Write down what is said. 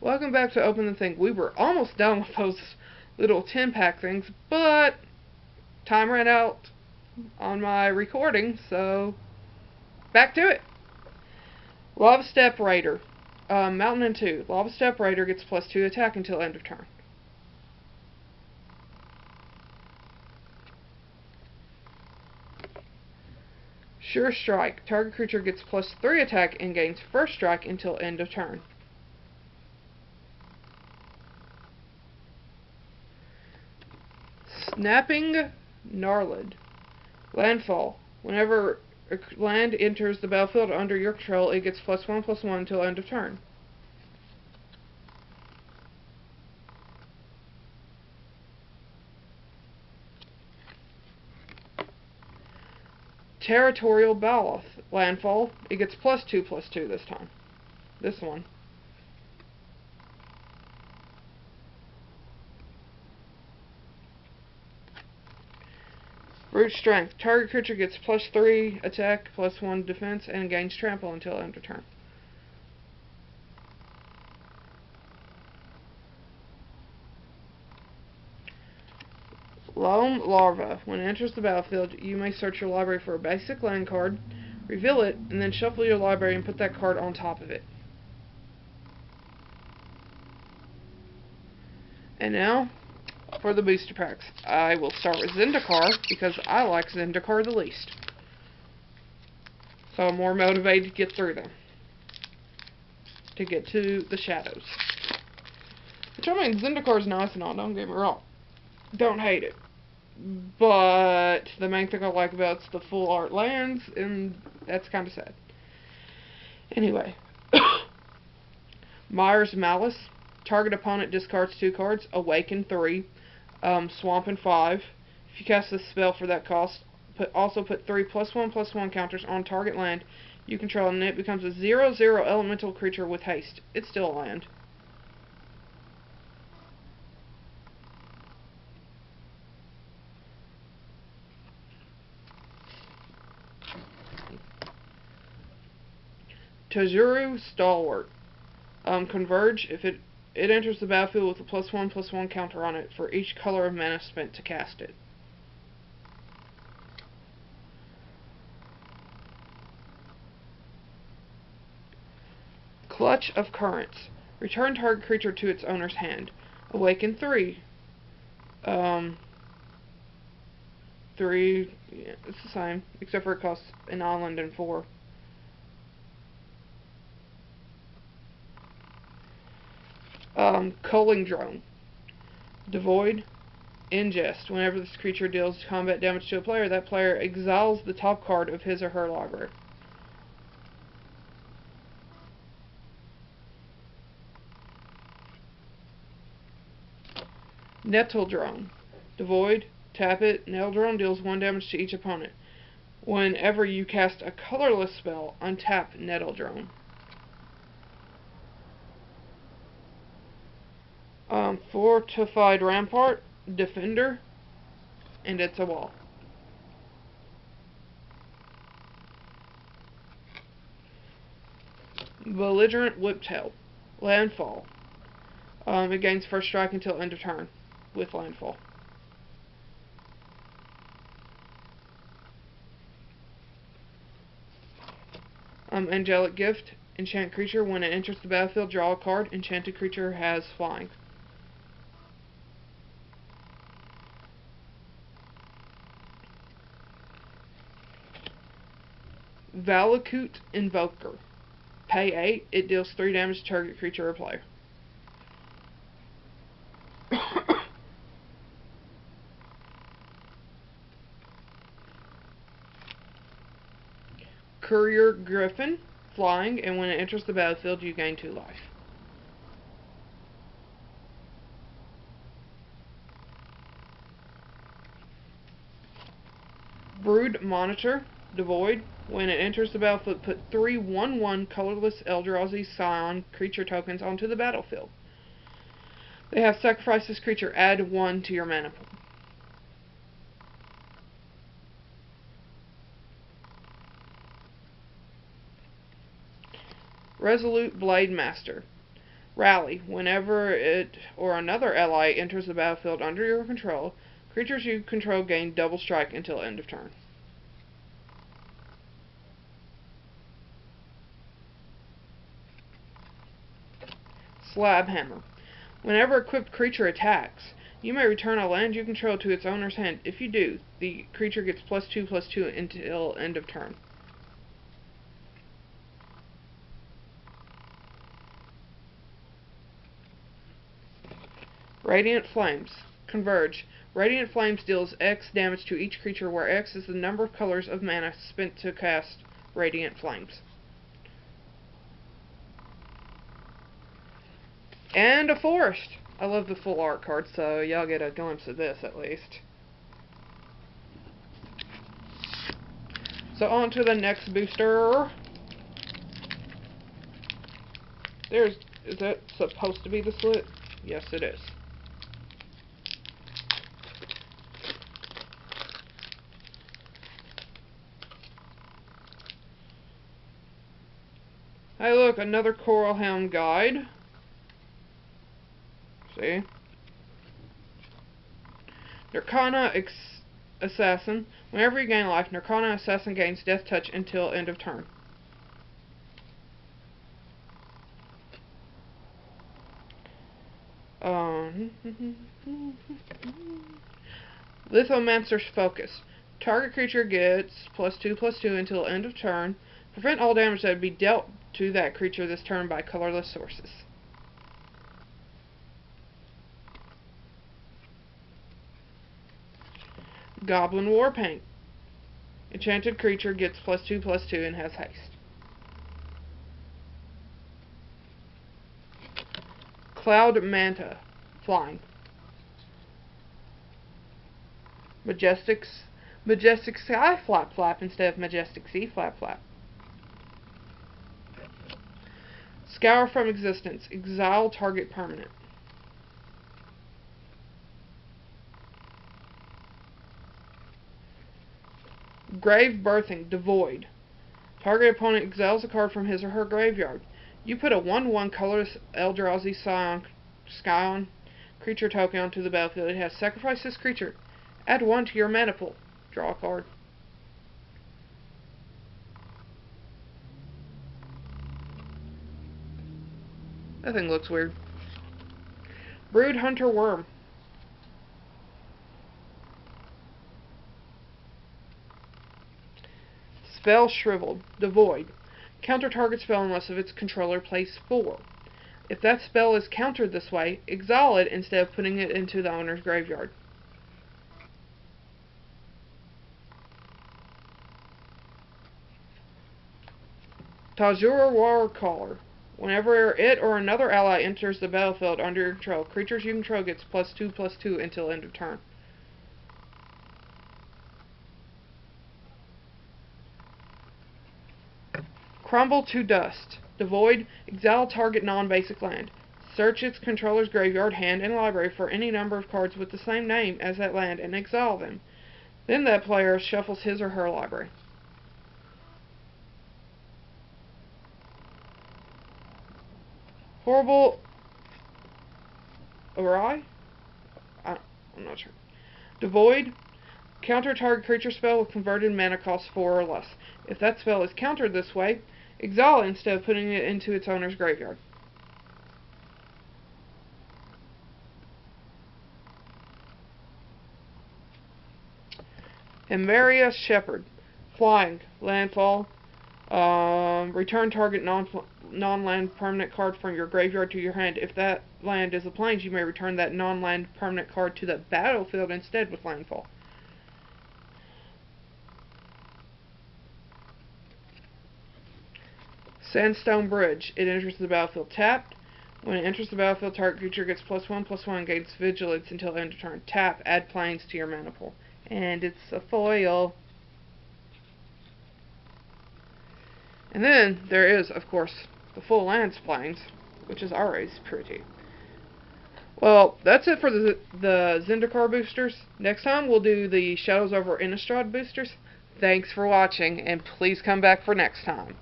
Welcome back to Open the Thing. We were almost done with those little 10-pack things, but time ran out on my recording, so back to it. Lava Step Raider. Mountain and 2. Lava Step Raider gets +2 attack until end of turn. Sure Strike. Target creature gets +3 attack and gains first strike until end of turn. Snapping Gnarlid. Landfall. Whenever a land enters the battlefield under your control, it gets +1/+1 until end of turn. Territorial Baloth. Landfall. It gets +2/+2 this time. This one. Brute Strength. Target creature gets +3 attack, +1 defense, and gains trample until end of turn. Loam Larva. When it enters the battlefield, you may search your library for a basic land card, reveal it, and then shuffle your library and put that card on top of it. And now, for the booster packs. I will start with Zendikar, because I like Zendikar the least. So I'm more motivated to get through them. To get to the shadows. Which, I mean, Zendikar's nice and all, don't get me wrong. Don't hate it. But the main thing I like about it's the full art lands, and that's kind of sad. Anyway. Myers Malice. Target opponent discards 2 cards. Awaken 3. Swamp 5. If you cast this spell for that cost, also put 3 +1/+1 counters on target land you control, and it becomes a 0/0 elemental creature with haste. It's still a land. Tajuru Stalwart. Converge. If it enters the battlefield with a +1/+1 counter on it for each color of mana spent to cast it. Clutch of Currents. Return target creature to its owner's hand. Awaken 3. 3, yeah, it's the same, except for it costs an island and 4. Culling Drone. Devoid. Ingest. Whenever this creature deals combat damage to a player, that player exiles the top card of his or her library. Nettle Drone. Devoid. Tap it. Nettle Drone deals 1 damage to each opponent. Whenever you cast a colorless spell, untap Nettle Drone. Fortified Rampart, Defender, and it's a wall. Belligerent Whiptail, Landfall. It gains first strike until end of turn with Landfall. Angelic Gift, enchant creature. When it enters the battlefield, draw a card. Enchanted creature has flying. Valakut Invoker. Pay 8. It deals 3 damage to target creature or player. Courier Griffin. Flying, and when it enters the battlefield, you gain 2 life. Brood Monitor. Devoid. When it enters the battlefield, put 3 1/1 colorless Eldrazi Scion creature tokens onto the battlefield. They have sacrificed this creature. Add 1 to your mana pool. Resolute Blade Master. Rally. Whenever it or another ally enters the battlefield under your control, creatures you control gain double strike until end of turn. Slab Hammer. Whenever an equipped creature attacks, you may return a land you control to its owner's hand. If you do, the creature gets +2/+2 until end of turn. Radiant Flames. Converge. Radiant Flames deals X damage to each creature, where X is the number of colors of mana spent to cast Radiant Flames. And a forest. I love the full art card, so y'all get a glimpse of this at least. So on to the next booster. Is that supposed to be the slit? Yes, it is. Hey look, another Coral Helm guide. See? Nirkana Assassin. Whenever you gain life, Nirkana Assassin gains Death Touch until end of turn. Lithomancer's Focus. Target creature gets +2/+2 until end of turn. Prevent all damage that would be dealt to that creature this turn by colorless sources. Goblin Warpaint. Enchanted creature gets +2/+2 and has haste. Cloud Manta. Flying. Majestic Sky Flap Flap instead of Majestic Sea Flap Flap. Scour from Existence. Exile target permanent. Grave Birthing. Devoid. Target opponent exiles a card from his or her graveyard. You put a 1/1 colorless Eldrazi Scion creature token onto the battlefield. It has sacrificed this creature. Add 1 to your mana pool. Draw a card. That thing looks weird. Brood Hunter Worm. Spell Shriveled. Devoid. Counter target spell unless of its controller plays 4. If that spell is countered this way, exile it instead of putting it into the owner's graveyard. Tajura Warcaller. Whenever it or another ally enters the battlefield under your control, creatures you control gets +2/+2 until end of turn. Crumble to Dust. Devoid. Exile target non-basic land. Search its controller's graveyard, hand, and library for any number of cards with the same name as that land and exile them. Then that player shuffles his or her library. Horrible Awry? I'm not sure. Devoid. Counter target creature spell with converted mana cost 4 or less. If that spell is countered this way, exile it instead of putting it into its owner's graveyard. Emeria Shepherd. Flying. Landfall. Return target non-land permanent card from your graveyard to your hand. If that land is a plains, you may return that non-land permanent card to the battlefield instead with landfall. Sandstone Bridge. It enters the battlefield tapped. When it enters the battlefield, target creature gets +1/+1, gains vigilance until end of turn. Tap, add plains to your mana pool. And it's a foil. And then there is, of course, the full lands plains, which is always pretty. Well, that's it for the Zendikar boosters. Next time we'll do the Shadows over Innistrad boosters. Thanks for watching, and please come back for next time.